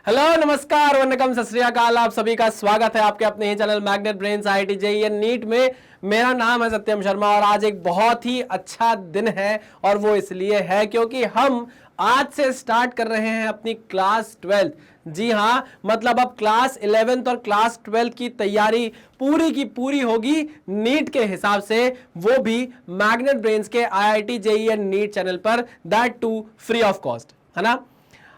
Hello नमस्कार वंदनम सत श्री अकाल। आप सभी का स्वागत है आपके अपने ही channel magnet brains IIT JEE NEET में। मेरा नाम है सत्यम शर्मा और आज एक बहुत ही अच्छा दिन है और वो इसलिए है क्योंकि हम आज से स्टार्ट कर रहे हैं अपनी क्लास 12। जी हाँ, मतलब अब क्लास 11th और क्लास 12 की तैयारी पूरी की पूरी होगी नीट के हिसाब से, वो भी मैग्नेट ब्रेन्स के IIT JEE नीट चैनल पर, that to free of cost, है ना।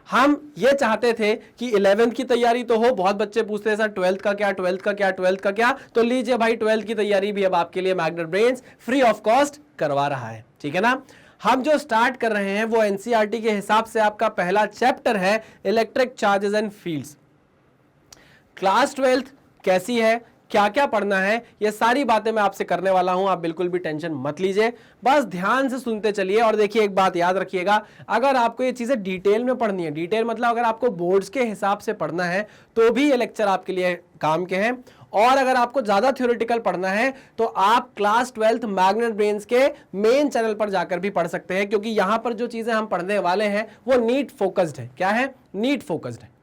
हम ये चाहते थे कि 11th की तैयारी तो हो। बहुत बच्चे पूछते हैं सर 12th का क्या, 12th का क्या, 12th का क्या। तो लीजिए भाई, 12th की तैयारी भी अब आपके लिए magnet brains free of cost करवा रहा है, ठीक है ना। हम जो स्टार्ट कर रहे हैं वो NCERT के हिसाब से आपका पहला चैप्टर है electric charges and fields. Class 12th कैसी है, क्या क्या पढ़ना है, ये सारी बातें मैं आपसे करने वाला हूं। आप बिल्कुल भी टेंशन मत लीजिए, बस ध्यान से सुनते चलिए। और देखिए, एक बात याद रखिएगा, अगर आपको ये चीजें डिटेल में पढ़नी है, डिटेल मतलब अगर आपको बोर्ड्स के हिसाब से पढ़ना है तो भी ये लेक्चर आपके लिए काम के हैं। और अगर आपको ज्यादा थ्योरेटिकल पढ़ना है तो आप क्लास 12th मैग्नेट ब्रेन्स के मेन चैनल पर जाकर भी पढ़ सकते हैं, क्योंकि यहां पर जो चीजें हम पढ़ने वाले हैं वो नीट फोकस्ड है। क्या है? नीट फोकस्ड है।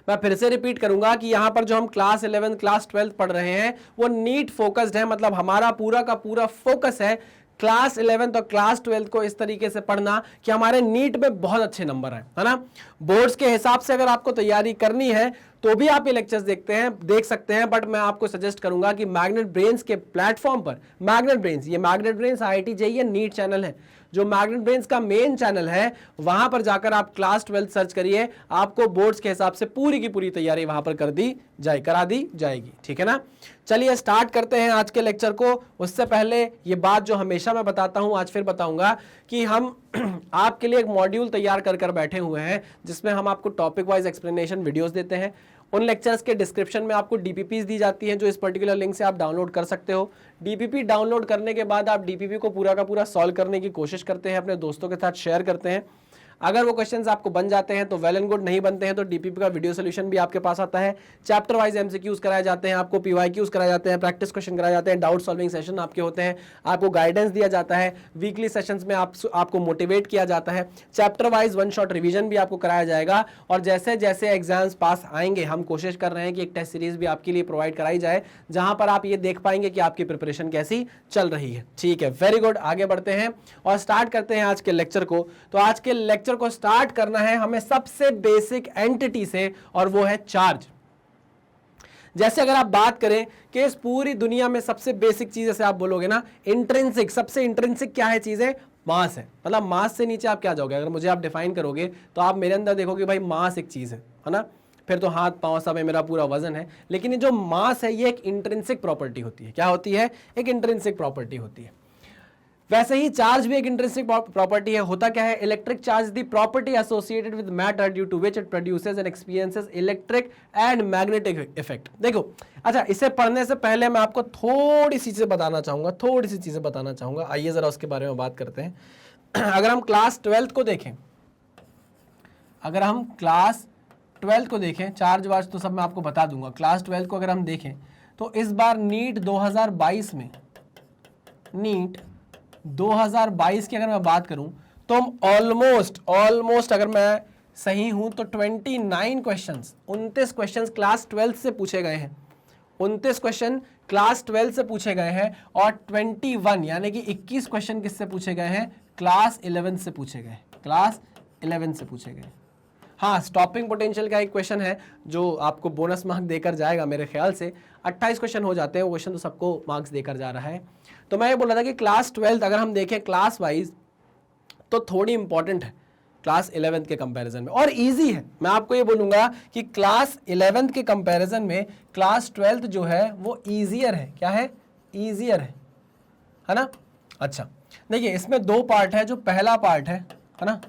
मैं फिर से रिपीट करूंगा कि यहां पर जो हम क्लास 11 क्लास 12 पढ़ रहे हैं वो नीट फोकस्ड है। मतलब हमारा पूरा का पूरा फोकस है क्लास 11 और क्लास 12 को इस तरीके से पढ़ना कि हमारे नीट में बहुत अच्छे नंबर आए, है ना। बोर्ड्स के हिसाब से अगर आपको तैयारी करनी है तो भी आप ये लेक्चर्स देख सकते हैं, बट मैं आपको सजेस्ट करूंगा कि मैग्नेट ब्रेन्स के प्लेटफॉर्म पर, magnet brains IIT JEE NEET channel है, जो मैग्नेट ब्रेन्स का मेन चैनल है, वहां पर जाकर आप क्लास 12 सर्च करिए। आपको बोर्ड्स के हिसाब से पूरी की पूरी तैयारी वहां पर करा दी जाएगी, ठीक है ना। चलिए स्टार्ट करते हैं आज के लेक्चर को। उससे पहले ये बात जो हमेशा मैं बताता हूं, आज फिर बताऊंगा कि हम आपके लिए एक मॉड्यूल तैयार कर बैठे हुए हैं जिसमें हम आपको टॉपिक वाइज एक्सप्लेनेशन वीडियोस देते हैं। उन लेक्चर्स के डिस्क्रिप्शन में आपको DPPs दी जाती हैं जो इस पर्टिकुलर लिंक से आप डाउनलोड कर सकते हो। DPP डाउनलोड करने के बाद आप DPP को पूरा का पूरा सॉल्व करने की कोशिश करते हैं, अपने दोस्तों के साथ शेयर करते हैं। अगर वो क्वेश्चंस आपको बन जाते हैं तो वेल एंड गुड, नहीं बनते हैं तो DPP का वीडियो सोल्यूशन भी आपके पास आता है। चैप्टर वाइज MCQs कराए जाते हैं, आपको PYQs कराए जाते हैं, प्रैक्टिस क्वेश्चन कराए जाते हैं, डाउट सॉल्विंग सेशन आपके होते हैं, आपको गाइडेंस दिया जाता है। वीकली सेशंस में आपको मोटिवेट किया जाता है। चैप्टर वाइज 1 शॉट रिवीजन भी आपको कराया जाएगा। और जैसे जैसे एग्जाम्स पास आएंगे, हम कोशिश कर रहे हैं कि एक टेस्ट सीरीज भी आपके लिए प्रोवाइड कराई जाए, जहां पर आप ये देख पाएंगे कि आपकी प्रिपरेशन कैसी चल रही है। ठीक है, वेरी गुड। आगे बढ़ते हैं और स्टार्ट करते हैं आज के लेक्चर को। तो आज के लेक्चर को स्टार्ट करना है हमें सबसे बेसिक एंटिटी से, और वो है चार्ज। जैसे अगर आप बात करें कि इस पूरी दुनिया में सबसे बेसिक चीज, जैसे आप बोलोगे ना इंट्रिंसिक, सबसे इंट्रिंसिक क्या है चीज है? मास है। मतलब मास से नीचे आप क्या जाओगे? अगर मुझे आप डिफाइन करोगे तो आप मेरे अंदर देखोगे भाई मास एक चीज है ना। फिर तो हाथ पांव सब है, मेरा पूरा वजन है। लेकिन ये जो मास है ये एक इंट्रिंसिक प्रॉपर्टी होती है। क्या होती है? एक इंट्रिंसिक प्रॉपर्टी होती है। वैसे ही चार्ज भी एक इंट्रिंसिक प्रॉपर्टी है। होता क्या है? Electric charge the property associated with matter due to which it produces and experiences electric and magnetic effect. देखो, अच्छा, इसे पढ़ने से पहले मैं आपको थोड़ी सी चीजें बताना चाहूंगा। आइए जरा उसके बारे में बात करते हैं। अगर हम क्लास 12 को देखें, चार्ज वार्ज तो सब मैं आपको बता दूंगा। क्लास 12 को अगर हम देखें तो इस बार नीट 2022 में, नीट 2022 की अगर मैं बात करूं तो हम ऑलमोस्ट अगर मैं सही हूं तो 29 क्वेश्चंस क्लास 12 से पूछे गए हैं। 29 क्वेश्चन क्लास 12 से पूछे गए हैं और 21 यानी कि 21 क्वेश्चन किससे पूछे गए हैं? क्लास 11 से पूछे गए। हाँ, स्टॉपिंग पोटेंशियल का एक क्वेश्चन है जो आपको बोनस मार्क देकर जाएगा। मेरे ख्याल से 28 क्वेश्चन हो जाते हैं, वो क्वेश्चन तो सबको मार्क्स देकर जा रहा है। तो मैं ये बोल रहा था कि क्लास 12 अगर हम देखें क्लास वाइज तो थोड़ी इंपॉर्टेंट है क्लास 11 के कंपैरिजन में, और इजी है। मैं आपको ये बोलूंगा कि क्लास 11 के कंपैरिजन में क्लास 12 जो है वो ईजियर है। क्या है? ईजियर है ना। अच्छा, देखिए इसमें 2 पार्ट है। जो पहला पार्ट है ना,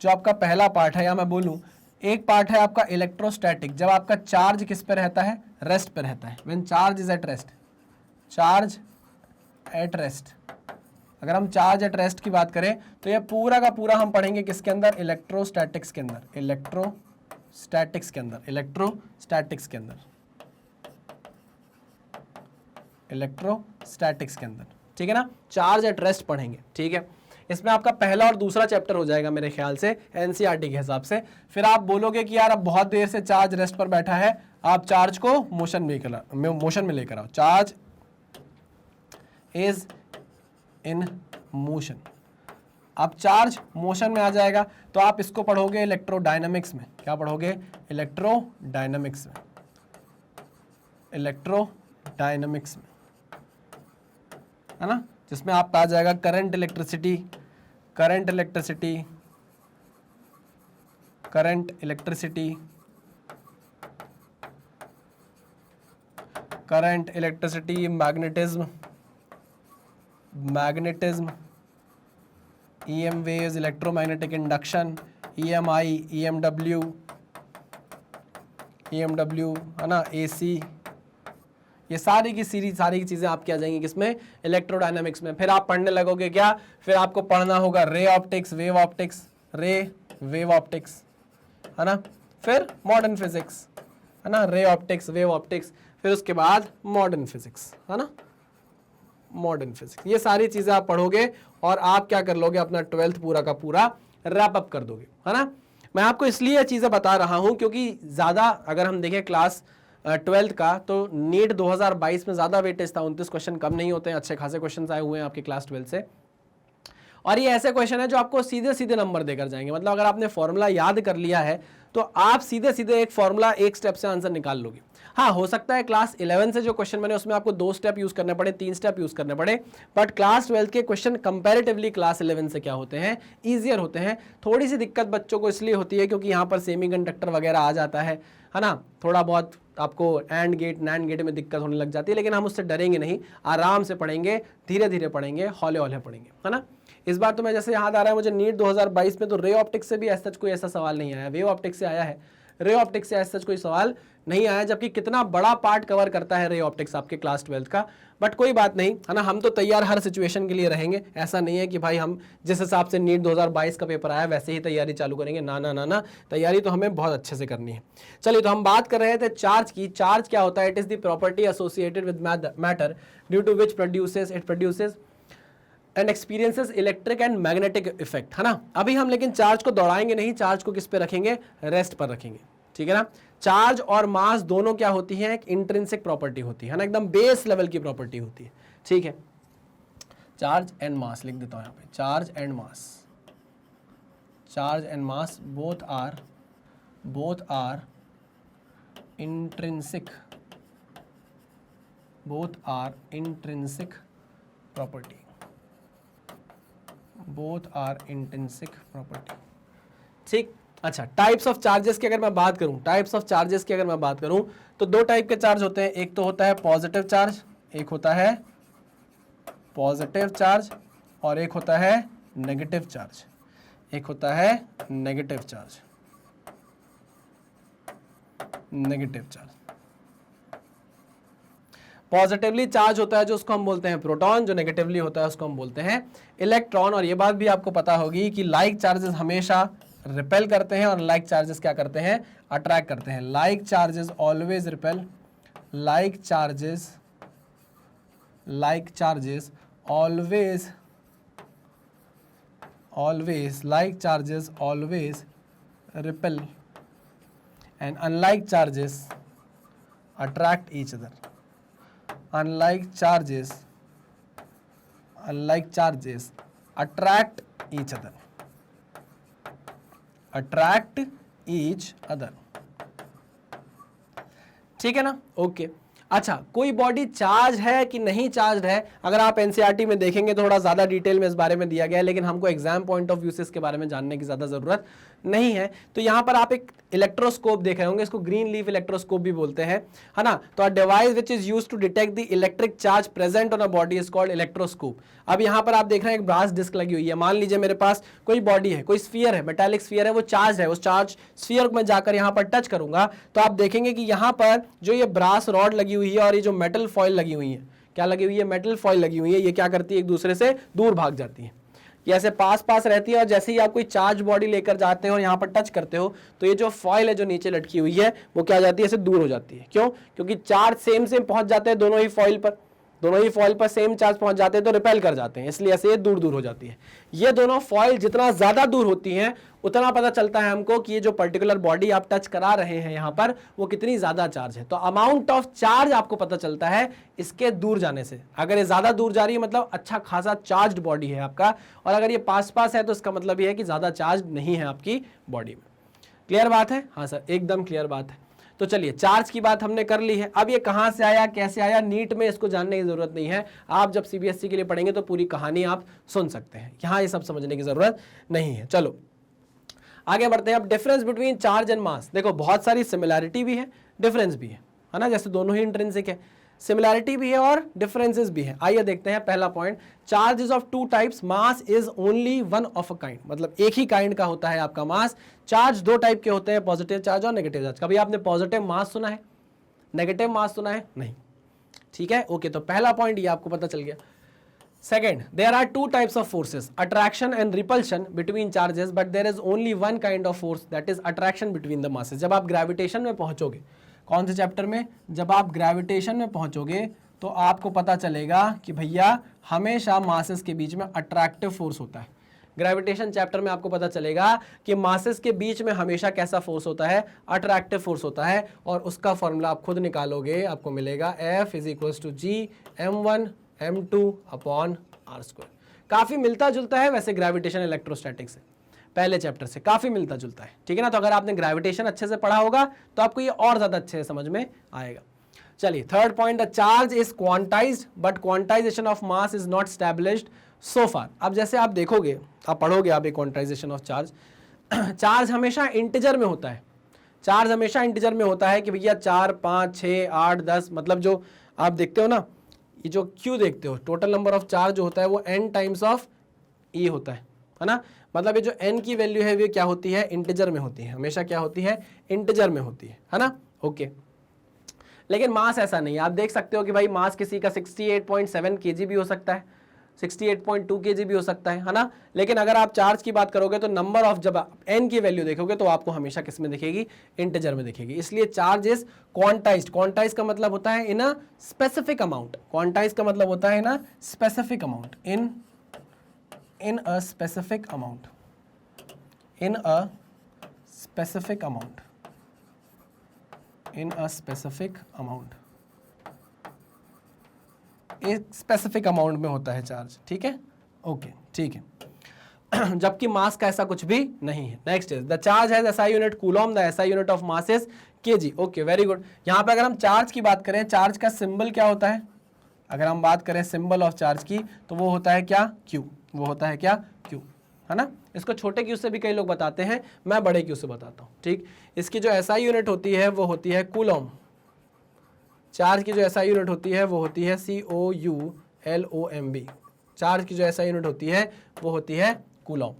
जो आपका पहला पार्ट है, या मैं बोलूं एक पार्ट है आपका इलेक्ट्रोस्टैटिक। जब आपका चार्ज किस पे रहता है? रेस्ट पे रहता है। When charge is at rest, अगर हम चार्ज एट रेस्ट की बात करें तो ये पूरा का पूरा हम पढ़ेंगे किसके अंदर? इलेक्ट्रोस्टैटिक्स के अंदर, ठीक है ना। चार्ज एट रेस्ट पढ़ेंगे, ठीक है। इसमें आपका पहला और दूसरा चैप्टर हो जाएगा मेरे ख्याल से एनसीईआरटी के हिसाब से। फिर आप बोलोगे कि यार अब बहुत देर से चार्ज रेस्ट पर बैठा है, आप चार्ज को मोशन में लेकर आओ। चार्ज इज इन मोशन, अब चार्ज मोशन में आ जाएगा तो आप इसको पढ़ोगे इलेक्ट्रोडायनामिक्स में। क्या पढ़ोगे? इलेक्ट्रोडायनामिक्स में, इलेक्ट्रोडायनामिक्स में, है ना, जिसमें आपका आ जाएगा current electricity, current electricity, current electricity, current electricity, magnetism, magnetism, EM waves, electromagnetic induction, EMI, EMW, है ना, AC, ये सारी की चीजें आपकी आ जाएंगी किसमें? इलेक्ट्रोडायनामिक्स में। फिर आप पढ़ने लगोगे क्या? फिर आपको पढ़ना होगा रे ऑप्टिक्स, वेव ऑप्टिक्स, रे वेव ऑप्टिक्स, है ना, फिर मॉडर्न फिजिक्स, है ना, रे ऑप्टिक्स, वेव ऑप्टिक्स, फिर उसके बाद मॉडर्न फिजिक्स, है ना, मॉडर्न फिजिक्स। ये सारी चीजें आप पढ़ोगे और आप क्या कर लोगे? अपना 12th पूरा का पूरा रैप अप कर दोगे, है ना। मैं आपको इसलिए चीजें बता रहा हूं क्योंकि ज्यादा अगर हम देखें क्लास 12th का तो नीट 2022 में ज्यादा वेटेज था, 29 क्वेश्चन कम नहीं होते हैं, अच्छे खासे क्वेश्चन आए हुए हैं आपके क्लास 12 से। और ये ऐसे क्वेश्चन है जो आपको सीधे सीधे नंबर देकर जाएंगे। मतलब अगर आपने फॉर्मूला याद कर लिया है तो आप सीधे सीधे एक फॉर्मूला एक स्टेप से आंसर निकाल लोगे। हाँ, हो सकता है क्लास 11 से जो क्वेश्चन बने उसमें आपको 2 स्टेप यूज करने पड़े, 3 स्टेप यूज करने पड़े, बट क्लास 12 के क्वेश्चन कंपैरेटिवली क्लास 11 से क्या होते हैं? ईजियर होते हैं। थोड़ी सी दिक्कत बच्चों को इसलिए होती है क्योंकि यहाँ पर सेमीकंडक्टर वगैरह आ जाता है ना, थोड़ा बहुत आपको एंड गेट नैंड गेट में दिक्कत होने लग जाती है, लेकिन हम उससे डरेंगे नहीं, आराम से पढ़ेंगे, धीरे धीरे पढ़ेंगे, हौले हौले पढ़ेंगे, है ना। इस बार तो मैं जैसे याद आ रहा है मुझे नीट 2022 में तो रे ऑप्टिक्स से भी ऐसा कोई ऐसा सवाल नहीं आया, वेव ऑप्टिक्स से आया है, रे ऑप्टिक्स से ऐसा कोई सवाल नहीं आया, जबकि कितना बड़ा पार्ट कवर करता है रे ऑप्टिक्स आपके क्लास 12 का। बट कोई बात नहीं, है ना, हम तो तैयार हर सिचुएशन के लिए रहेंगे। ऐसा नहीं है कि भाई हम जिस हिसाब से नीट 2022 का पेपर आया वैसे ही तैयारी चालू करेंगे, ना ना ना ना, तैयारी तो हमें बहुत अच्छे से करनी है। चलिए, तो हम बात कर रहे थे चार्ज की। चार्ज क्या होता है? It is the property associated with matter due to which it produces and experiences electric and magnetic effect, है ना। अभी हम लेकिन चार्ज को दौड़ाएंगे नहीं, चार्ज को किस पे रखेंगे? रेस्ट पर रखेंगे, ठीक है ना। चार्ज और मास दोनों क्या होती है? एक इंट्रिंसिक प्रॉपर्टी होती है ना, एकदम बेस लेवल की प्रॉपर्टी होती है, ठीक है। चार्ज एंड मास लिख देता हूं यहां पे, charge and mass, charge and mass both are intrinsic, property, both are intrinsic property, ठीक। अच्छा, टाइप्स ऑफ चार्जेस की अगर मैं बात करूं, तो 2 टाइप के चार्ज होते हैं। एक तो होता है पॉजिटिव चार्ज, एक होता है पॉजिटिव चार्ज, और एक होता है negative charge, negative charge. Positively charge होता है जो उसको हम बोलते हैं प्रोटॉन, जो नेगेटिवली होता है उसको हम बोलते हैं इलेक्ट्रॉन। और ये बात भी आपको पता होगी कि लाइक चार्जेस हमेशा रिपेल करते हैं और लाइक चार्जेस क्या करते हैं? अट्रैक्ट करते हैं। Like charges always repel, like charges always repel and unlike charges attract each other. Unlike charges attract each other, ठीक है ना। ओके, अच्छा, कोई बॉडी चार्ज है कि नहीं चार्ज है? अगर आप एनसीईआरटी में देखेंगे थोड़ा ज्यादा डिटेल में इस बारे में दिया गया है, लेकिन हमको एग्जाम पॉइंट ऑफ व्यू से इसके बारे में जानने की ज्यादा जरूरत नहीं है। तो यहां पर आप एक इलेक्ट्रोस्कोप देख रहे होंगे, इसको ग्रीन लीफ इलेक्ट्रोस्कोप भी बोलते हैं, है ना। तो a device which is used to detect the electric charge present on a body is called electroscope. अब यहां पर आप देख रहे हैं एक ब्रास डिस्क लगी हुई है। मान लीजिए मेरे पास कोई बॉडी है, कोई स्फीयर है, मेटालिक स्फीयर है, वो चार्ज है। उस चार्ज स्फीयर को मैं जाकर यहां पर टच करूंगा तो आप देखेंगे कि यहां पर जो ये ब्रास रॉड लगी हुई है और ये जो मेटल फॉइल लगी हुई है, क्या लगी हुई है? मेटल फॉइल लगी हुई है। ये क्या करती है? एक दूसरे से दूर भाग जाती है, ये ऐसे पास रहती है। और जैसे ही आप कोई चार्ज बॉडी लेकर जाते हो और यहाँ पर टच करते हो तो ये जो फॉइल है जो नीचे लटकी हुई है वो क्या जाती है? ऐसे दूर हो जाती है। क्यों? क्योंकि चार्ज सेम पहुंच जाते हैं दोनों ही फॉइल पर, दोनों ही फॉइल पर सेम चार्ज पहुंच जाते हैं तो रिपेल कर जाते हैं, इसलिए ऐसे ये दूर दूर हो जाती है। ये दोनों फॉइल जितना ज्यादा दूर होती हैं उतना पता चलता है हमको कि ये जो पर्टिकुलर बॉडी आप टच करा रहे हैं यहां पर वो कितनी ज्यादा चार्ज है। तो अमाउंट ऑफ चार्ज आपको पता चलता है इसके दूर जाने से। अगर ये ज्यादा दूर जा रही है मतलब अच्छा खासा चार्ज्ड बॉडी है आपका, और अगर ये पास पास है तो इसका मतलब ये है कि ज्यादा चार्ज नहीं है आपकी बॉडी में। क्लियर बात है? हाँ सर, एकदम क्लियर बात है। तो चलिए, चार्ज की बात हमने कर ली है। अब ये कहां से आया, कैसे आया, नीट में इसको जानने की जरूरत नहीं है। आप जब सीबीएसई के लिए पढ़ेंगे तो पूरी कहानी आप सुन सकते हैं, यहां ये सब समझने की जरूरत नहीं है। चलो आगे बढ़ते हैं। अब डिफरेंस बिटवीन चार्ज एंड मास, देखो बहुत सारी सिमिलैरिटी भी है, डिफरेंस भी है ना, जैसे दोनों ही इंट्रिंसिक है, सिमिलैरिटी भी है और डिफरेंसेस भी है। आइए देखते हैं। पहला point, charge is of two types, mass is only one of a kind. मतलब एक ही काइंड का होता है आपका मास। चार्ज दो टाइप के होते हैं, पॉजिटिव चार्ज और नेगेटिव चार्ज। कभी आपने पॉजिटिव मास सुना है, नेगेटिव मास सुना है? नहीं। ठीक है, ओके। तो पहला पॉइंट ये आपको पता चल गया। Second, there are two types of forces, attraction and repulsion between charges, but there is only one kind of force, that is attraction between the masses. जब आप ग्रेविटेशन में पहुंचोगे, कौन से चैप्टर में? जब आप ग्रेविटेशन में पहुंचोगे तो आपको पता चलेगा कि भैया हमेशा मासेस के बीच में अट्रैक्टिव फोर्स होता है। ग्रेविटेशन चैप्टर में आपको पता चलेगा कि मासेस के बीच में हमेशा कैसा फोर्स होता है? अट्रैक्टिव फोर्स होता है। और उसका फॉर्मूला आप खुद निकालोगे, आपको मिलेगा F = G m1 m2 upon r²। काफी मिलता जुलता है वैसे ग्रेविटेशन इलेक्ट्रोस्टैटिक से, पहले चैप्टर से काफी मिलता जुलता है। ठीक है ना? तो अगर आपने ग्रेविटेशन अच्छे से पढ़ा होगा तो आपको ये और ज्यादा अच्छे से समझ में आएगा। चलिए, third point, the charge is quantized but quantization of mass is not established so far. अब जैसे आप देखोगे, आप पढ़ोगे आप क्वांटाइजेशन ऑफ चार्ज, चार्ज हमेशा इंटीजर में होता है। चार्ज हमेशा इंटीजर में होता है कि भैया 4, 5, 6, 8, 10, मतलब जो आप देखते हो ना, ये जो Q देखते हो, टोटल नंबर ऑफ चार्ज जो होता है वो n टाइम्स ऑफ E होता है ना। मतलब ये जो n की वैल्यू है वो क्या होती है? इंटीजर में होती है, हमेशा क्या होती है? इंटीजर में होती है ना। ओके, लेकिन मास ऐसा नहीं है। आप देख सकते हो कि भाई मास किसी का 68.7 kg भी हो सकता है, 68.2 kg भी हो सकता है ना। लेकिन अगर आप चार्ज की बात करोगे तो नंबर ऑफ, जब आप n की वैल्यू देखोगे तो आपको हमेशा किस में दिखेगी? इंटीजर में दिखेगी। इसलिए चार्ज इज क्वांटाइज्ड। क्वांटाइज का मतलब होता है इन अ स्पेसिफिक अमाउंट। क्वांटाइज का मतलब होता है ना specific amount, in a specific amount, in a specific amount, in a specific amount, एक स्पेसिफिक अमाउंट में होता है चार्ज। ठीक है, ओके, ठीक है। जबकि मास का ऐसा कुछ भी नहीं है। Next is the charge has SI unit coulomb, the SI unit of mass is kg। Okay, very good. यहाँ पे अगर हम चार्ज की बात करें, चार्ज का सिंबल क्या होता है? अगर हम बात करें सिंबल ऑफ चार्ज की तो वो होता है क्या? Q। वो होता है क्या? Q, है ना। इसको छोटे Q से भी कई लोग बताते हैं, मैं बड़े Q से बताता हूँ। ठीक, इसकी जो SI यूनिट होती है वो होती है कूलम। चार्ज की जो SI यूनिट होती है वो होती है COULOMB। चार्ज की जो SI यूनिट होती है वो होती है कूलम।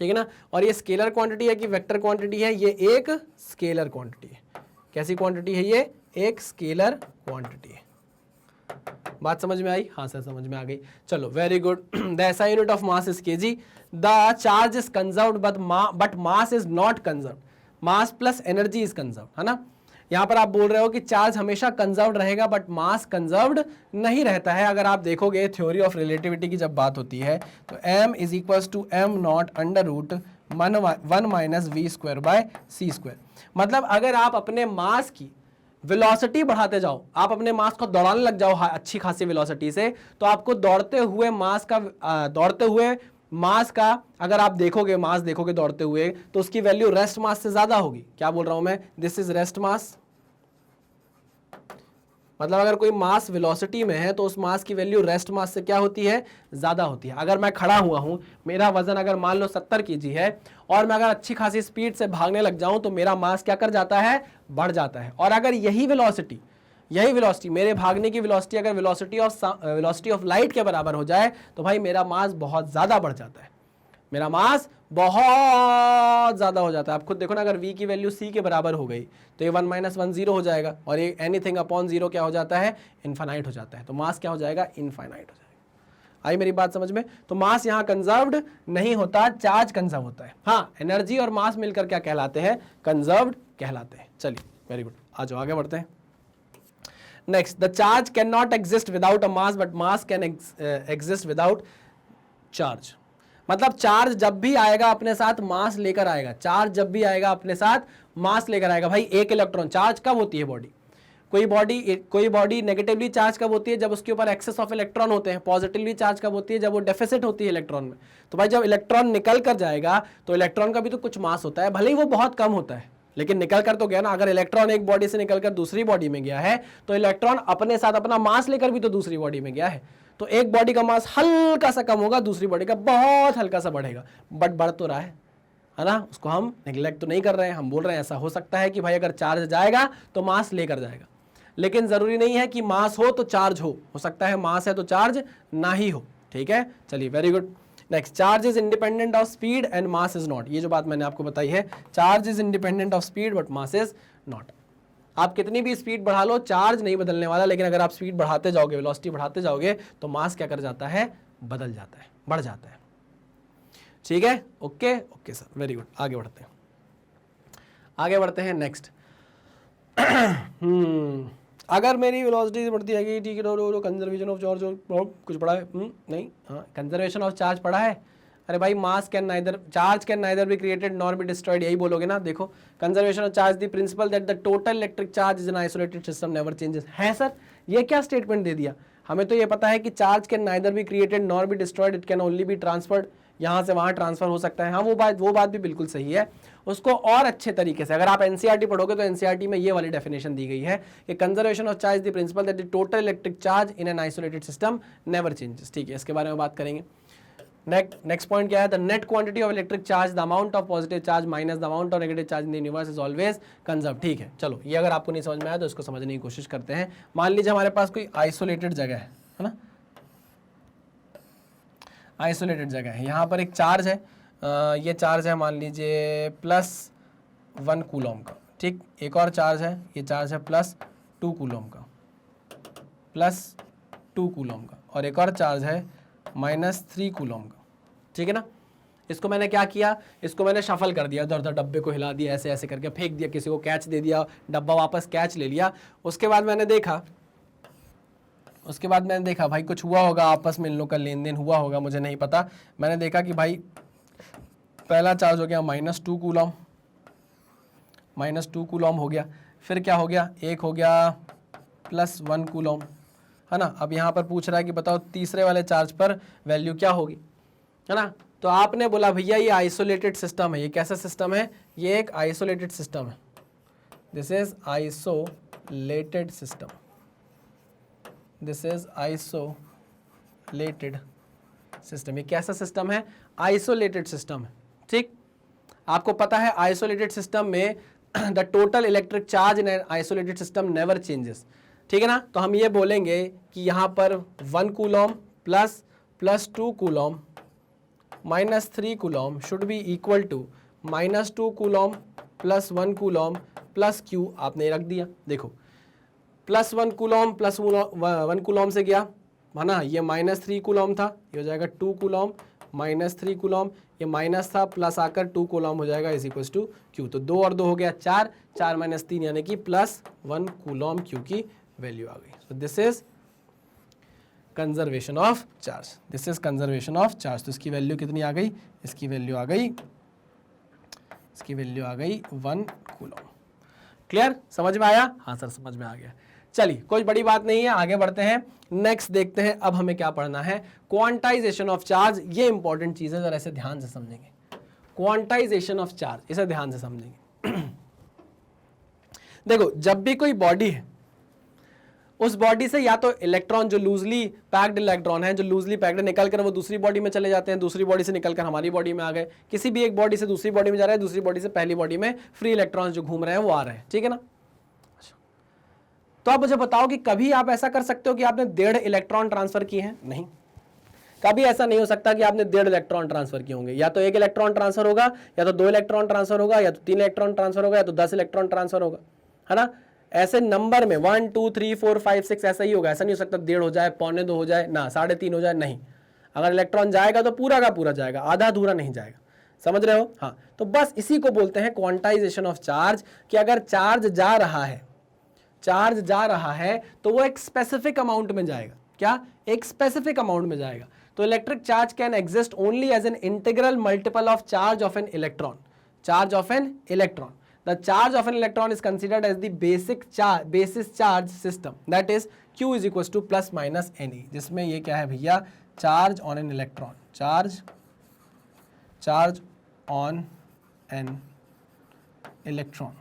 ठीक है ना। और ये स्केलर क्वांटिटी है कि वेक्टर क्वांटिटी है? ये एक स्केलर क्वांटिटी है। कैसी क्वांटिटी है ये? एक स्केलर क्वांटिटी है। बात समझ में आई? हाँ सर, समझ में आ गई। चलो, very good. The SI unit of mass is kg। The charge is conserved but mass is not conserved. Mass plus energy is conserved, है ना। यहां पर आप बोल रहे हो कि चार्ज हमेशा कंजर्व्ड रहेगा बट मास कंजर्व्ड नहीं रहता है। अगर आप देखोगे थ्योरी ऑफ रिलेटिविटी की जब बात होती है तो m = m0 √ 1 - v²/c²। मतलब अगर आप अपने मास की वेलोसिटी बढ़ाते जाओ, आप अपने मास को दौड़ाने लग जाओ अच्छी खासी वेलोसिटी से, तो आपको दौड़ते हुए मास का अगर आप देखोगे, मास देखोगे दौड़ते हुए, तो उसकी वैल्यू रेस्ट मास से ज्यादा होगी। क्या बोल रहा हूं मैं? This is rest mass. मतलब अगर कोई मास वेलोसिटी में है तो उस मास की वैल्यू रेस्ट मास से क्या होती है? ज्यादा होती है। अगर मैं खड़ा हुआ हूं, मेरा वजन अगर मान लो 70 kg है और मैं अगर अच्छी खासी स्पीड से भागने लग जाऊं तो मेरा मास क्या कर जाता है? बढ़ जाता है। और अगर यही वेलोसिटी मेरे भागने की वेलोसिटी अगर वेलोसिटी ऑफ लाइट के बराबर हो जाए तो भाई मेरा मास बहुत ज्यादा बढ़ जाता है। मेरा मास बहुत ज्यादा हो जाता है। आप खुद देखो ना, अगर v की वैल्यू c के बराबर हो गई तो ये 1 - 1 0 हो जाएगा, और ये एनीथिंग अपॉन 0 क्या हो जाता है? इनफाइनाइट हो जाता है। तो मास क्या हो जाएगा? इनफाइनाइट हो जाएगा। आई मेरी बात समझ में? तो मास यहाँ कंजर्व्ड नहीं होता, चार्ज कंजर्व होता है। हाँ, एनर्जी और मास मिलकर क्या कहलाते हैं? कंजर्व्ड कहलाते हैं। चलिए, वेरी गुड, आ जाओ आगे बढ़ते हैं। Next, the charge can not exist without a mass but mass can exist without charge. मतलब चार्ज जब भी आएगा अपने साथ मास लेकर आएगा, चार्ज जब भी आएगा अपने साथ मास लेकर आएगा। भाई एक इलेक्ट्रॉन चार्ज कब होती है बॉडी, कोई बॉडी नेगेटिवली चार्ज कब होती है, जब उसके ऊपर एक्सेस ऑफ इलेक्ट्रॉन होते हैं। पॉजिटिवली चार्ज कब होती है, जब वो डेफिसिट होती है इलेक्ट्रॉन में। तो भाई जब इलेक्ट्रॉन निकल कर जाएगा तो इलेक्ट्रॉन का भी तो कुछ मास होता है, भले ही वो बहुत कम होता है लेकिन निकल कर तो गया ना। अगर इलेक्ट्रॉन एक बॉडी से निकलकर दूसरी बॉडी में गया है तो इलेक्ट्रॉन अपने साथ अपना मास लेकर भी तो दूसरी बॉडी में गया है। तो एक बॉडी का मास हल्का सा कम होगा, दूसरी बॉडी का बहुत हल्का सा बढ़ेगा, बट बढ़ तो रहा है ना। उसको हम निगलेक्ट तो नहीं कर रहे हैं, हम बोल रहे हैं ऐसा हो सकता है कि भाई अगर चार्ज जाएगा तो मास लेकर जाएगा, लेकिन जरूरी नहीं है कि मास हो तो चार्ज हो सकता है मास है तो चार्ज ना ही हो। ठीक है, चलिए very good. Next, charge is independent of speed and mass is not. ये जो बात मैंने आपको बताई है, charge is independent of speed but mass is not. आप कितनी भी स्पीड बढ़ा लो, चार्ज नहीं बदलने वाला, लेकिन अगर आप स्पीड बढ़ाते जाओगे, वेलोसिटी बढ़ाते जाओगे तो मास क्या कर जाता है, बदल जाता है, बढ़ जाता है। ठीक है, okay okay sir, very good. आगे बढ़ते हैं नेक्स्ट। अगर मेरी वेलोसिटी बढ़ती है, ठीक है, कंजर्वेशन ऑफ चार्ज कुछ पढ़ा है? नहीं, हाँ, कंजर्वेशन ऑफ चार्ज पढ़ा है। अरे भाई charge can neither be created nor be destroyed, यही बोलोगे ना। देखो, conservation of charge the principal that the total electric charge is an isolated system never changes. है सर, ये क्या स्टेटमेंट दे दिया? हमें तो ये पता है कि charge can neither be created nor be destroyed, it can only be transferred, यहाँ से वहाँ ट्रांसफर हो सकता है। हाँ, वो बात भी बिल्कुल सही है। उसको और अच्छे तरीके से अगर आप एनसीईआरटी पढ़ोगे तो एनसीईआरटी में ये वाली डेफिनेशन दी गई है कि conservation of charge the principal that the total electric charge in an isolated system never changes. ठीक है, इसके बारे में बात करेंगे। नेक्स्ट पॉइंट क्या है? The net quantity of electric charge, the amount of positive charge minus the amount of negative charge in the universe is always conserve. ठीक है, चलो ये अगर आपको नहीं समझ में आया तो इसको समझने की कोशिश करते हैं। मान लीजिए हमारे पास कोई आइसोलेटेड जगह है ना, आइसोलेटेड जगह है, यहाँ पर एक चार्ज है, ये चार्ज है मान लीजिए +1 कूलम का। ठीक, एक और चार्ज है, ये चार्ज है +2 कूलम का, +2 कूलम का, और एक और चार्ज है -3 कूलम का। ठीक है ना। इसको मैंने क्या किया, इसको मैंने शफल कर दिया, इधर उधर डब्बे को हिला दिया, ऐसे ऐसे करके फेंक दिया, किसी को कैच दे दिया, डब्बा वापस कैच ले लिया। उसके बाद मैंने देखा भाई कुछ हुआ होगा आपस में, इन लोग का लेन देन हुआ होगा, मुझे नहीं पता। मैंने देखा कि भाई पहला चार्ज हो गया -2 कूलम, -2 कूलम हो गया। फिर क्या हो गया, एक हो गया +1 कूलम, है ना। अब यहाँ पर पूछ रहा है कि बताओ तीसरे वाले चार्ज पर वैल्यू क्या होगी, है ना। तो आपने बोला भैया ये आइसोलेटेड सिस्टम है। ये कैसा सिस्टम है? ये एक आइसोलेटेड सिस्टम है। This is isolated system, this is isolated system. ये कैसा सिस्टम है? आइसोलेटेड सिस्टम है। ठीक, आपको पता है आइसोलेटेड सिस्टम में the total electric charge in isolated system never changes. ठीक है ना। तो हम ये बोलेंगे कि यहाँ पर 1 coulomb +2 coulomb -3 coulomb should be equal to -2 coulomb +1 coulomb plus Q आपने रख दिया। देखो +1 कूलम +1 कूलम से गया, है ना, ये -3 कूलम था, ये हो जाएगा 2 कूलम -3 कूलम, ये माइनस था, प्लस आकर 2 कूलम हो जाएगा इज इक्वल टू Q। तो 2 और 2 हो गया 4, 4 - 3 यानी कि +1 कूलम Q की वैल्यू आ गई। So this is conservation of charge, this is conservation of charge. तो इसकी वैल्यू कितनी आ गई? इसकी वैल्यू आ गई 1 कूलम। क्लियर, समझ में आया? हाँ सर समझ में आ गया। चलिए कोई बड़ी बात नहीं है, आगे बढ़ते हैं। नेक्स्ट देखते हैं अब हमें क्या पढ़ना है, क्वांटाइजेशन ऑफ चार्ज। ये इंपॉर्टेंट चीज है, जरा इसे ध्यान से समझेंगे। क्वांटाइजेशन ऑफ चार्ज, इसे ध्यान से समझेंगे। देखो जब भी कोई बॉडी है, उस बॉडी से या तो इलेक्ट्रॉन जो लूजली पैक्ड इलेक्ट्रॉन है, जो लूजली पैक्ड निकल कर वो दूसरी बॉडी में चले जाते हैं, दूसरी बॉडी से निकलकर हमारी बॉडी में आ गए। किसी भी एक बॉडी से दूसरी बॉडी में जा रहा है, दूसरी बॉडी से पहली बॉडी में फ्री इलेक्ट्रॉन जो घूम रहे हैं वो आ रहे हैं। ठीक है ना। तो आप मुझे बताओ कि कभी आप ऐसा कर सकते हो कि आपने 1.5 इलेक्ट्रॉन ट्रांसफर किए हैं? नहीं, कभी ऐसा नहीं हो सकता कि आपने 1.5 इलेक्ट्रॉन ट्रांसफर किए होंगे। या तो 1 इलेक्ट्रॉन ट्रांसफर होगा, या तो 2 इलेक्ट्रॉन ट्रांसफर होगा, या तो 3 इलेक्ट्रॉन ट्रांसफर होगा, या तो 10 इलेक्ट्रॉन ट्रांसफर होगा, है ना। ऐसे नंबर में 1 2 3 4 5 6 ऐसा ही होगा। ऐसा नहीं हो सकता 1.5 हो जाए, 1.25 हो जाए, ना 3.5 हो जाए, नहीं। अगर इलेक्ट्रॉन जाएगा तो पूरा का पूरा जाएगा, आधा अधूरा नहीं जाएगा। समझ रहे हो? हाँ, तो बस इसी को बोलते हैं क्वांटाइजेशन ऑफ चार्ज, कि अगर चार्ज जा रहा है चार्ज जा रहा है तो वो एक स्पेसिफिक अमाउंट में जाएगा। क्या? एक स्पेसिफिक अमाउंट में जाएगा। तो electric charge can exist only as an integral multiple of charge of an electron. Charge of an electron, the charge of an electron is considered as the basis charge system, that is Q is equal to plus minus NE, जिसमें ये क्या है भैया, charge on an electron, charge on an electron,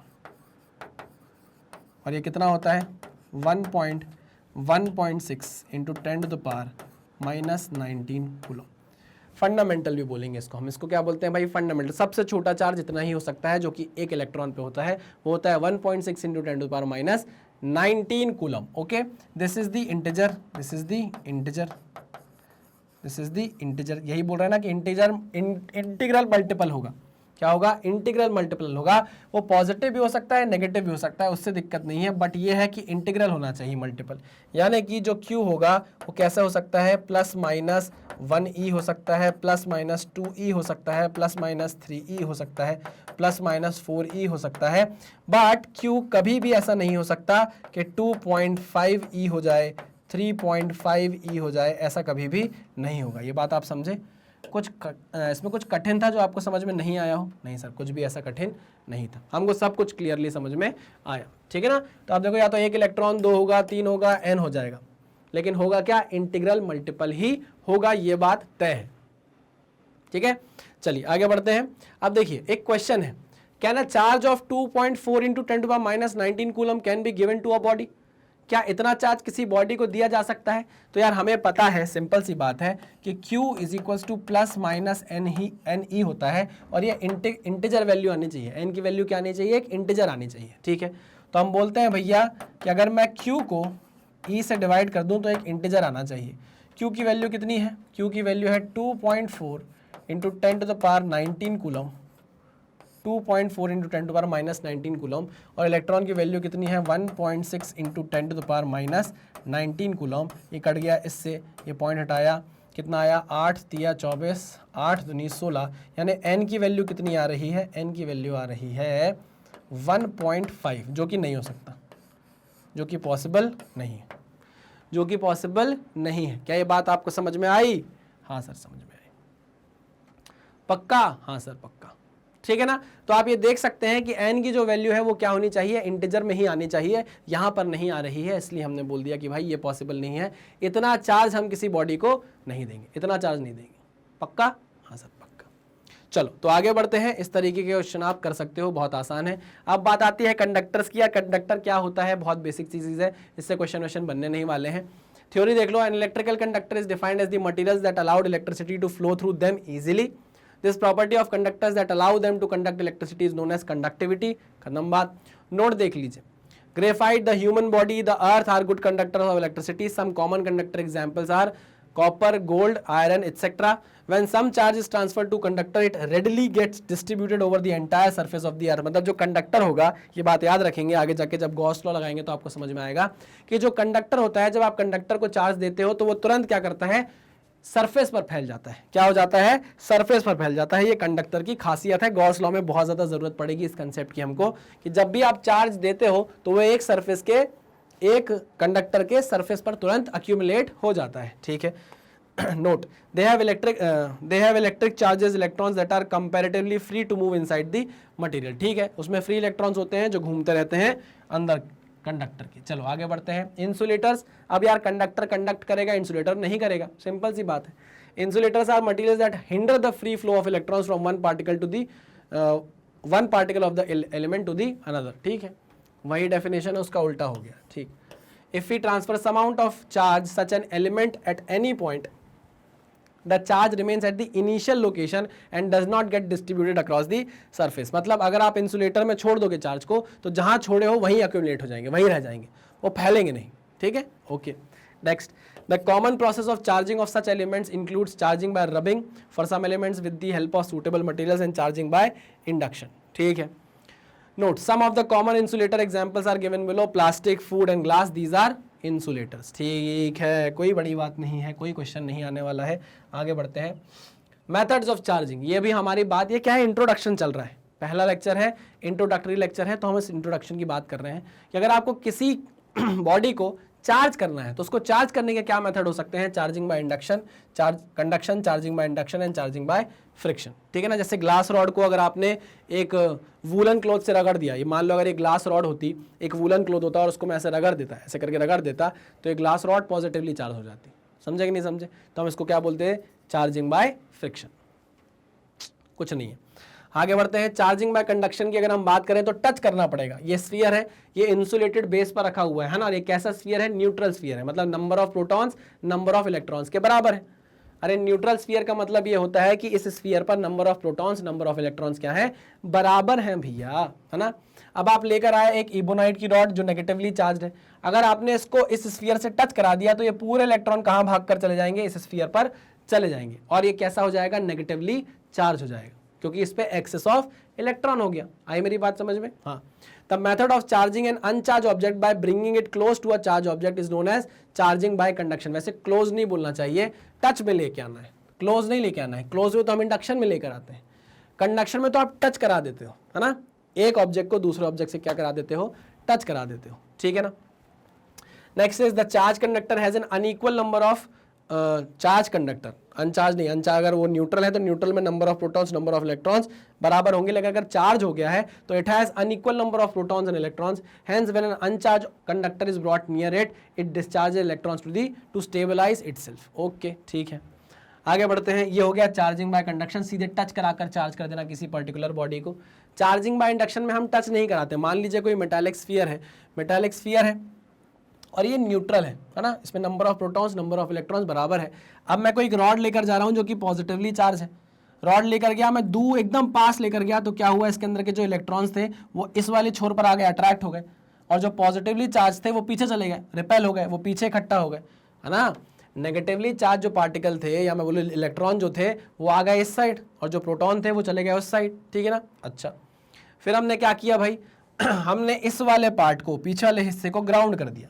और ये कितना होता है 1.6 into 10 to the power minus 19 coulomb. Fundamental भी बोलेंगे इसको हम, इसको क्या बोलते हैं भाई, फंडामेंटल। सबसे छोटा चार्ज इतना ही हो सकता है जो कि एक इलेक्ट्रॉन पे होता है, वो होता है 1.6 into 10 to the power minus 19 coulomb. Okay, this is the integer, this is the integer, this is the integer. यही बोल रहे हैं ना कि इंटीजर इंटीग्रल मल्टीपल होगा। क्या होगा? इंटीग्रल मल्टीपल होगा। वो पॉजिटिव भी हो सकता है, नेगेटिव भी हो सकता है, उससे दिक्कत नहीं है, बट ये है कि इंटीग्रल होना चाहिए मल्टीपल। यानी कि जो Q होगा वो कैसा हो सकता है, प्लस माइनस 1E हो सकता है, प्लस माइनस 2E हो सकता है, प्लस माइनस 3E हो सकता है, प्लस माइनस 4E हो सकता है, बट Q कभी भी ऐसा नहीं हो सकता कि 2.5E हो जाए, 3.5E हो जाए, ऐसा कभी भी नहीं होगा। ये बात आप समझे? इसमें कुछ कठिन था जो आपको समझ में नहीं आया हो? नहीं सर, कुछ भी ऐसा कठिन नहीं था, हमको सब कुछ क्लियरली समझ में आया। ठीक है ना? तो आप देखो, या तो एक इलेक्ट्रॉन, 2 होगा, 3 होगा, n हो जाएगा, लेकिन होगा क्या, इंटीग्रल मल्टीपल ही होगा, ये बात तय है। ठीक है, चलिए आगे बढ़ते हैं। अब देखिए एक क्वेश्चन है, can a charge of 2.4 into 10 to power minus 19 coulomb can be given to a body? क्या इतना चार्ज किसी बॉडी को दिया जा सकता है? तो यार हमें पता है, सिंपल सी बात है कि Q is equals to plus minus NE होता है, और ये इंटीजर वैल्यू आनी चाहिए। n की वैल्यू क्या आनी चाहिए? एक इंटीजर आनी चाहिए। ठीक है, तो हम बोलते हैं भैया कि अगर मैं Q को E से डिवाइड कर दूं तो एक इंटीजर आना चाहिए। Q की वैल्यू कितनी है? Q की वैल्यू है 2.4 into 10 to the power 19 coulomb, 2.4 into 10 to power minus 19 coulomb, और इलेक्ट्रॉन की वैल्यू कितनी है 1.6 into 10 to the power minus 19 coulomb. ये कट गया इससे, ये पॉइंट हटाया, कितना आया 8 तिया 24, 8 दूनी 16, यानी n की वैल्यू कितनी आ रही है? n की वैल्यू आ रही है 1.5, जो कि नहीं हो सकता, जो कि पॉसिबल नहीं है, जो कि पॉसिबल नहीं है। क्या ये बात आपको समझ में आई? हाँ सर समझ में आई। पक्का? हाँ सर पक्का। ठीक है ना? तो आप ये देख सकते हैं कि n की जो वैल्यू है वो क्या होनी चाहिए, इंटीजर में ही आनी चाहिए, यहाँ पर नहीं आ रही है, इसलिए हमने बोल दिया कि भाई ये पॉसिबल नहीं है, इतना चार्ज हम किसी बॉडी को नहीं देंगे, इतना चार्ज नहीं देंगे। पक्का? हाँ सर पक्का। चलो तो आगे बढ़ते हैं, इस तरीके के क्वेश्चन आप कर सकते हो, बहुत आसान है। अब बात आती है कंडक्टर्स की। कंडक्टर क्या होता है? बहुत बेसिक चीज़ है, इससे क्वेश्चन बनने नहीं वाले हैं। थ्योरी देख लो, an electrical conductor is defined as the materials that allowed electricity to flow through them easily. This property of conductors that allow them to conduct electricity is known as conductivity। खत्म बात। Note देख लीजिए, graphite, the human body, the earth are good conductors of electricity. Some common conductor examples are copper, gold, iron etcetera. When some charge is transferred to conductor, it readily gets distributed over the entire surface of the earth। मतलब जो conductor होगा, ये बात याद रखेंगे आगे जाके जब गॉस लॉ लगाएंगे तो आपको समझ में आएगा कि जो कंडक्टर होता है, जब आप कंडक्टर को चार्ज देते हो तो वो तुरंत क्या करता है, सरफेस पर फैल जाता है। क्या हो जाता है? सरफेस पर फैल जाता है। ये कंडक्टर की खासियत है। गॉस लॉ में बहुत ज़्यादा ज़रूरत पड़ेगी इस कंसेप्ट की हमको, कि जब भी आप चार्ज देते हो तो वो एक सरफेस के, एक कंडक्टर के सरफेस पर तुरंत अक्यूमुलेट हो जाता है। ठीक है, note, they have electric charges, electrons that are comparatively free to move inside the material। ठीक है, उसमें फ्री इलेक्ट्रॉन्स होते हैं जो घूमते रहते हैं अंदर कंडक्टर के। चलो आगे बढ़ते हैं। इंसुलेटर्स, अब यार कंडक्टर कंडक्ट करेगा, इंसुलेटर नहीं करेगा, सिंपल सी बात है। Insulators are materials that hinder the free flow of electrons from one particle of the element to the another. ठीक है, वही डेफिनेशन है, उसका उल्टा हो गया। ठीक, if we transfer some amount of charge such an element at any point, the charge remains at the initial location and does not get distributed across the surface। मतलब अगर आप इंसुलेटर में छोड़ दोगे चार्ज को तो जहां छोड़े हो वहीं accumulate हो जाएंगे, वहीं रह जाएंगे, वो फैलेंगे नहीं। ठीक है, okay. Next, the common process of charging of such elements includes charging by rubbing for some elements with the help of suitable materials and charging by induction। ठीक है, note, some of the common insulator examples are given below, plastic, food and glass, these are insulators. ठीक है, कोई बड़ी बात नहीं है, कोई क्वेश्चन नहीं आने वाला है। आगे बढ़ते हैं। मेथड्स ऑफ चार्जिंग, ये भी हमारी बात, ये क्या है, इंट्रोडक्शन चल रहा है, पहला लेक्चर है, इंट्रोडक्टरी लेक्चर है, तो हम इस इंट्रोडक्शन की बात कर रहे हैं कि अगर आपको किसी बॉडी को चार्ज करना है तो उसको चार्ज करने के क्या मेथड हो सकते हैं, charging by induction, conduction, charging by induction and charging by friction, ठीक है ना। जैसे ग्लास रॉड को अगर आपने एक वूलन क्लॉथ से रगड़ दिया, ये मान लो अगर एक ग्लास रॉड होती, एक वूलन क्लॉथ होता और उसको मैं ऐसे रगड़ देता, ऐसे करके रगड़ देता, तो एक ग्लास रॉड पॉजिटिवली चार्ज हो जाती, समझे कि नहीं समझे। तो हम इसको क्या बोलते हैं, चार्जिंग बाय फ्रिक्शन, कुछ नहीं है। आगे बढ़ते हैं, चार्जिंग बाय कंडक्शन की अगर हम बात करें तो टच करना पड़ेगा। ये स्फीयर है, ये इंसुलेटेड बेस पर रखा हुआ है ना, और ये कैसा स्फीयर है, न्यूट्रल स्फीयर है, मतलब number of protons number of electrons के बराबर है। अरे न्यूट्रल स्फीयर का मतलब ये होता है कि इस स्फीयर पर number of protons number of electrons क्या है, बराबर हैं भैया, है ना। अब आप लेकर आए एक इबोनाइट की रॉड जो नेगेटिवली चार्ज है, अगर आपने इसको इस स्फीयर से टच करा दिया तो ये पूरे इलेक्ट्रॉन कहाँ भाग कर चले जाएंगे, इस स्फीयर पर चले जाएंगे, और ये कैसा हो जाएगा, नेगेटिवली चार्ज हो जाएगा, क्योंकि इस पे एक्सेस ऑफ इलेक्ट्रॉन हो गया। आई मेरी बात समझ में। हाँ, the method of charging an uncharge object by bringing it close to a charge object is known as charging by conduction. वैसे क्लोज नहीं बोलना चाहिए, टच में लेके आना है, क्लोज नहीं लेके आना है। क्लोज में तो हम इंडक्शन में लेकर आते हैं, कंडक्शन में तो आप टच करा देते हो, है ना, एक ऑब्जेक्ट को दूसरे ऑब्जेक्ट से क्या करा देते हो, टच करा देते हो, ठीक है ना। Next is the charge conductor has an unequal number of charge conductor, uncharge नहीं, अनचार्ज अगर वो न्यूट्रल है तो न्यूट्रल में number of protons number of electrons बराबर होंगे, लेकिन अगर चार्ज हो गया है तो it has unequal number of protons and electrons, hence when an uncharge conductor is brought near it, it discharges electrons to stabilize itself. Okay, ठीक है, आगे बढ़ते हैं। ये हो गया चार्जिंग बाय कंडक्शन, सीधे टच कराकर चार्ज कर देना किसी पर्टिकुलर बॉडी को। चार्जिंग बाय इंडक्शन में हम टच नहीं कराते। मान लीजिए कोई मेटालिक स्फीयर है और ये न्यूट्रल है ना, इसमें number of protons number of electrons बराबर है। अब मैं कोई एक रॉड लेकर जा रहा हूँ जो कि पॉजिटिवली चार्ज है, रॉड लेकर गया मैं, दूर एकदम पास लेकर गया, तो क्या हुआ, इसके अंदर के जो इलेक्ट्रॉन्स थे वो इस वाले छोर पर आ गए, अट्रैक्ट हो गए, और जो पॉजिटिवली चार्ज थे वो पीछे चले गए, रिपेल हो गए, वो पीछे इकट्ठा हो गए, है ना। नेगेटिवली चार्ज जो पार्टिकल थे, या मैं बोलूँ इलेक्ट्रॉन जो थे, वो आ गए इस साइड, और जो प्रोटॉन थे वो चले गए उस साइड, ठीक है ना। अच्छा, फिर हमने क्या किया भाई, हमने इस वाले पार्ट को, पीछे वाले हिस्से को ग्राउंड कर दिया,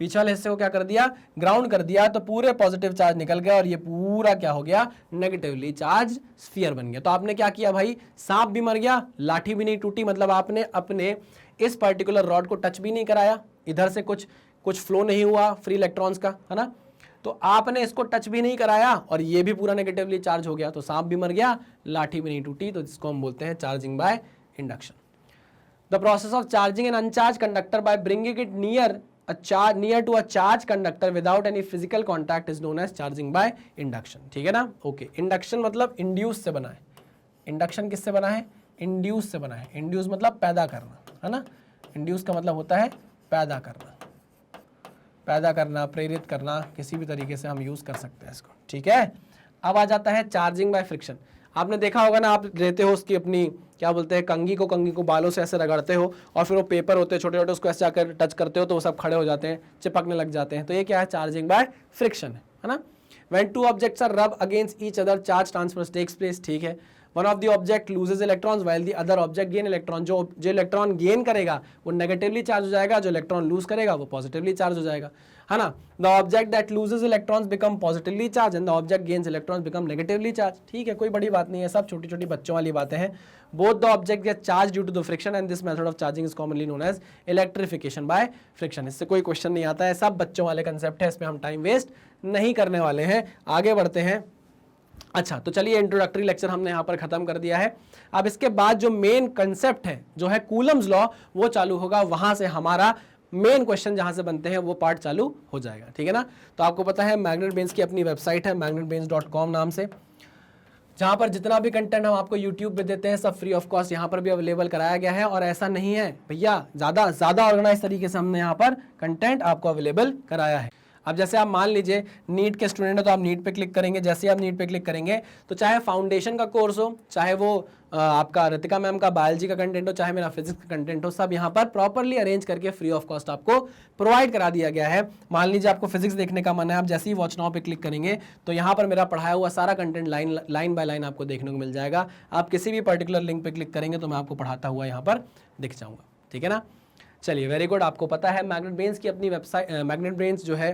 पीछे वाले हिस्से को क्या कर दिया, ग्राउंड कर दिया, तो पूरे पॉजिटिव चार्ज निकल गया और ये पूरा क्या हो गया, नेगेटिवली चार्ज स्फीयर बन गया। तो आपने क्या किया भाई, सांप भी मर गया, लाठी भी नहीं टूटी, मतलब आपने अपने इस पर्टिकुलर रॉड को टच भी नहीं कराया, इधर से कुछ फ्लो नहीं हुआ फ्री इलेक्ट्रॉन्स का, है ना, तो आपने इसको टच भी नहीं कराया और ये भी पूरा नेगेटिवली चार्ज हो गया, तो सांप भी मर गया, लाठी भी नहीं टूटी, तो इसको हम बोलते हैं charging by induction. The process of charging an uncharge conductor by bringing it near to a charge conductor without any physical contact is known as charging by induction, ठीक है ना। ओके, इंडक्शन मतलब इंड्यूस से बना है, induction किससे बना है, इंड्यूस से बना है। इंड्यूस मतलब पैदा करना, है ना, इंड्यूस का मतलब होता है पैदा करना, प्रेरित करना, किसी भी तरीके से हम यूज कर सकते हैं इसको, ठीक है। अब आ जाता है चार्जिंग बाय फ्रिक्शन। आपने देखा होगा ना, आप लेते हो उसकी अपनी क्या बोलते हैं, कंघी को बालों से ऐसे रगड़ते हो, और फिर वो पेपर होते हैं छोटे छोटे, उसको ऐसे आकर टच करते हो तो वो सब खड़े हो जाते हैं, चिपकने लग जाते हैं, तो ये क्या है, चार्जिंग बाय फ्रिक्शन है ना। When two objects are rub against each other charge transfer takes place, ठीक है। One of the object loses electrons while the other object gain electron, जो इलेक्ट्रॉन गेन करेगा वो नेगेटिवली चार्ज हो जाएगा, जो इलेक्ट्रॉन लूज करेगा वो पॉजिटिवली चार्ज हो जाएगा, है ना। The object that loses electrons become positively charge and the object gains electrons become negatively charge, ठीक है, कोई बड़ी बात नहीं है, सब छोटी छोटी बच्चों वाली बातें हैं। Both the object get charge due to the friction and this method of charging is commonly known as electrification by friction. इससे कोई क्वेश्चन नहीं आता है, सब बच्चों वाले कंसेप्ट है, इसमें हम टाइम वेस्ट नहीं करने वाले हैं। आगे बढ़ते हैं। अच्छा, तो चलिए इंट्रोडक्टरी लेक्चर हमने यहाँ पर खत्म कर दिया है। अब इसके बाद जो मेन कंसेप्ट है, जो है कूलम्स लॉ, वो चालू होगा, वहां से हमारा मेन क्वेश्चन जहां से बनते हैं वो पार्ट चालू हो जाएगा, ठीक है ना। तो आपको पता है मैग्नेट ब्रेन्स की अपनी वेबसाइट है magnetbrains.com नाम से, जहां पर जितना भी कंटेंट हम आपको यूट्यूब पे देते हैं सब फ्री ऑफ कॉस्ट यहाँ पर भी अवेलेबल कराया गया है। और ऐसा नहीं है भैया, ज़्यादा ऑर्गेनाइज तरीके से हमने यहाँ पर कंटेंट आपको अवेलेबल कराया है। अब जैसे आप मान लीजिए नीट के स्टूडेंट है तो आप नीट पे क्लिक करेंगे, जैसे आप नीट पे क्लिक करेंगे तो चाहे फाउंडेशन का कोर्स हो, चाहे वो आपका रितिका मैम का बायोलॉजी का कंटेंट हो, चाहे मेरा फिजिक्स का कंटेंट हो, सब यहाँ पर प्रॉपरली अरेंज करके फ्री ऑफ कॉस्ट आपको प्रोवाइड करा दिया गया है। मान लीजिए आपको फिजिक्स देखने का मन है, आप जैसे ही वॉच नाउ पे क्लिक करेंगे तो यहाँ पर मेरा पढ़ाया हुआ सारा कंटेंट लाइन बाय लाइन आपको देखने को मिल जाएगा। आप किसी भी पर्टिकुलर लिंक पे क्लिक करेंगे तो मैं आपको पढ़ाता हुआ यहाँ पर दिख जाऊँगा, ठीक है ना। चलिए, वेरी गुड। आपको पता है मैग्नेट ब्रेन्स की अपनी वेबसाइट, मैग्नेट ब्रेन्स जो है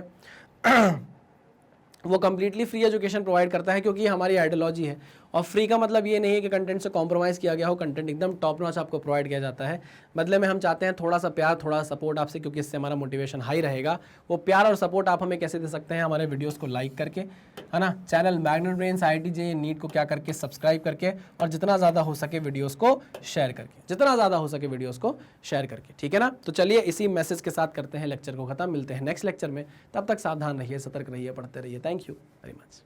वो कम्प्लीटली फ्री एजुकेशन प्रोवाइड करता है, क्योंकि ये हमारी आइडियोलॉजी है। और फ्री का मतलब ये नहीं है कि कंटेंट से कॉम्प्रोमाइज़ किया गया हो, कंटेंट एकदम टॉप नॉच आपको प्रोवाइड किया जाता है। बदले में हम चाहते हैं थोड़ा सा प्यार, थोड़ा सपोर्ट आपसे, क्योंकि इससे हमारा मोटिवेशन हाई रहेगा। वो प्यार और सपोर्ट आप हमें कैसे दे सकते हैं? हमारे वीडियोस को लाइक करके, है ना, channel magnet brains IIT JEE NEET को क्या करके सब्सक्राइब करके, और जितना ज़्यादा हो सके वीडियोस को शेयर करके, जितना ज़्यादा हो सके वीडियोस को शेयर करके, ठीक है ना। तो चलिए इसी मैसेज के साथ करते हैं लेक्चर को खत्म। मिलते हैं नेक्स्ट लेक्चर में, तब तक सावधान रहिए, सतर्क रहिए, पढ़ते रहिए। Thank you very much.